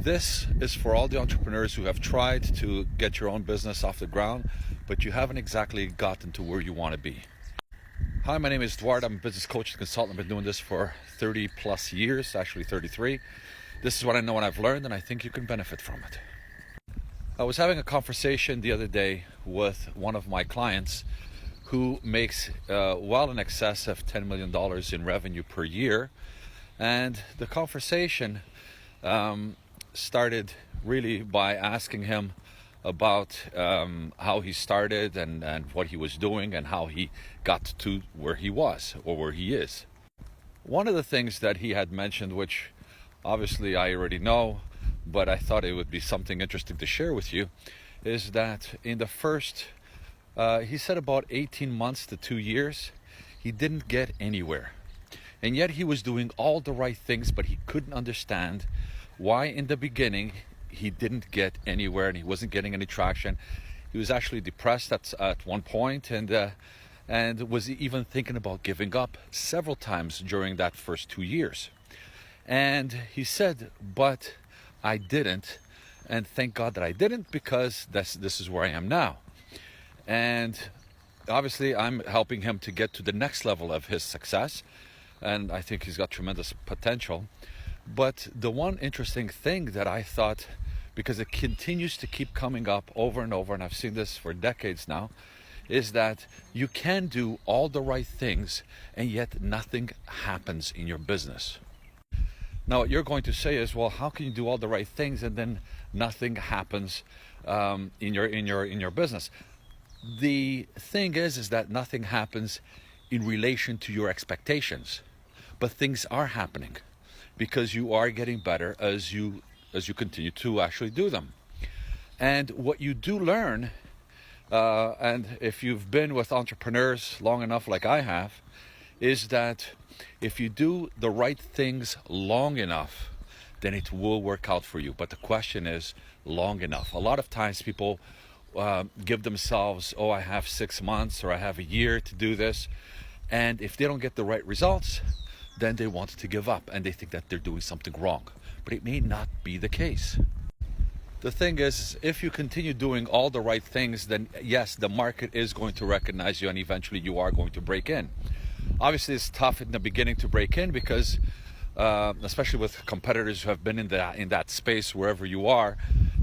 This is for all the entrepreneurs who have tried to get your own business off the ground, but you haven't exactly gotten to where you want to be. Hi, my name is Eduardo. I'm a business coach and consultant. I've been doing this for 30 plus years, actually 33. This is what I know and I've learned, and I think you can benefit from it. I was having a conversation the other day with one of my clients who makes well in excess of $10 million in revenue per year. And the conversation started really by asking him about how he started and what he was doing and how he got to where he was or where he is. One of the things that he had mentioned, which obviously I already know, but I thought it would be something interesting to share with you, is that in the first, he said about 18 months to 2 years, he didn't get anywhere. And yet he was doing all the right things, but he couldn't understand why in the beginning he didn't get anywhere and he wasn't getting any traction. He was actually depressed at one point and was even thinking about giving up several times during that first 2 years. And he said, but I didn't, and thank God that I didn't, because this is where I am now. And obviously I'm helping him to get to the next level of his success, and I think he's got tremendous potential. But the one interesting thing that I thought, because it continues to keep coming up over and over, and I've seen this for decades now, is that you can do all the right things and yet nothing happens in your business. Now what you're going to say is, well, how can you do all the right things and then nothing happens in your business? The thing is that nothing happens in relation to your expectations, but things are happening because you are getting better as you continue to actually do them. And what you do learn, and if you've been with entrepreneurs long enough like I have, is that if you do the right things long enough, then it will work out for you. But the question is, long enough. A lot of times people give themselves, oh, I have 6 months or I have a year to do this. And if they don't get the right results, then they want to give up and they think that they're doing something wrong. But it may not be the case. The thing is, if you continue doing all the right things, then yes, the market is going to recognize you and eventually you are going to break in. Obviously, it's tough in the beginning to break in because, especially with competitors who have been in that space wherever you are,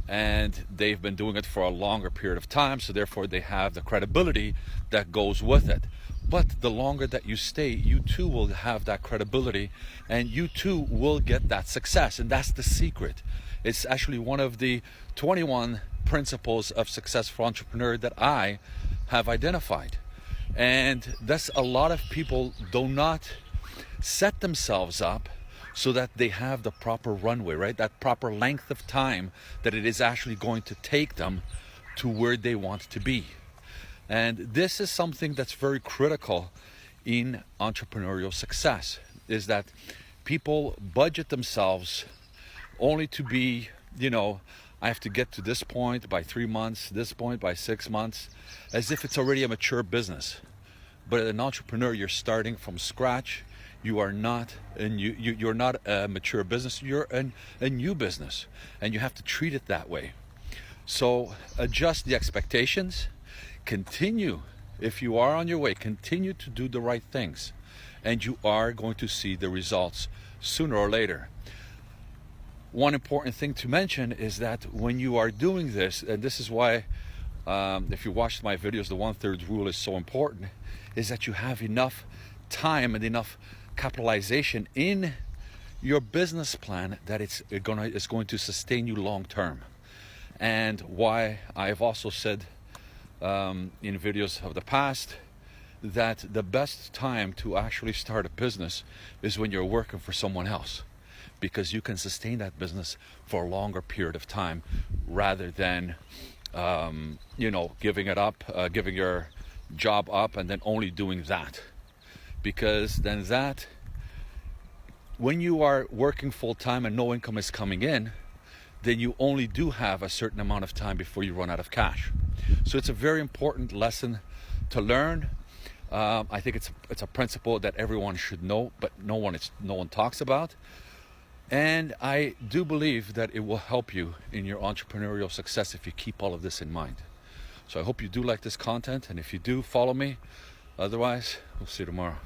and they've been doing it for a longer period of time, so therefore they have the credibility that goes with it. But the longer that you stay, you too will have that credibility and you too will get that success. And that's the secret. It's actually one of the 21 principles of success for entrepreneur that I have identified. And that's a lot of people do not set themselves up so that they have the proper runway, right? That proper length of time that it is actually going to take them to where they want to be. And this is something that's very critical in entrepreneurial success, is that people budget themselves only to be, I have to get to this point by 3 months, this point by 6 months, as if it's already a mature business. But as an entrepreneur, you're starting from scratch. You are not you're not a mature business, you're a new business, and you have to treat it that way. So adjust the expectations. Continue, if you are on your way, continue to do the right things, and you are going to see the results sooner or later. One important thing to mention is that when you are doing this, and this is why if you watched my videos, the 1/3 rule is so important, is that you have enough time and enough capitalization in your business plan that it's going to sustain you long term. And why I've also said in videos of the past that the best time to actually start a business is when you're working for someone else, because you can sustain that business for a longer period of time rather than giving it up, giving your job up and then only doing that. Because then when you are working full-time and no income is coming in, then you only do have a certain amount of time before you run out of cash. So it's a very important lesson to learn. I think it's a principle that everyone should know, but no one talks about. And I do believe that it will help you in your entrepreneurial success if you keep all of this in mind. So I hope you do like this content, and if you do, follow me. Otherwise, we'll see you tomorrow.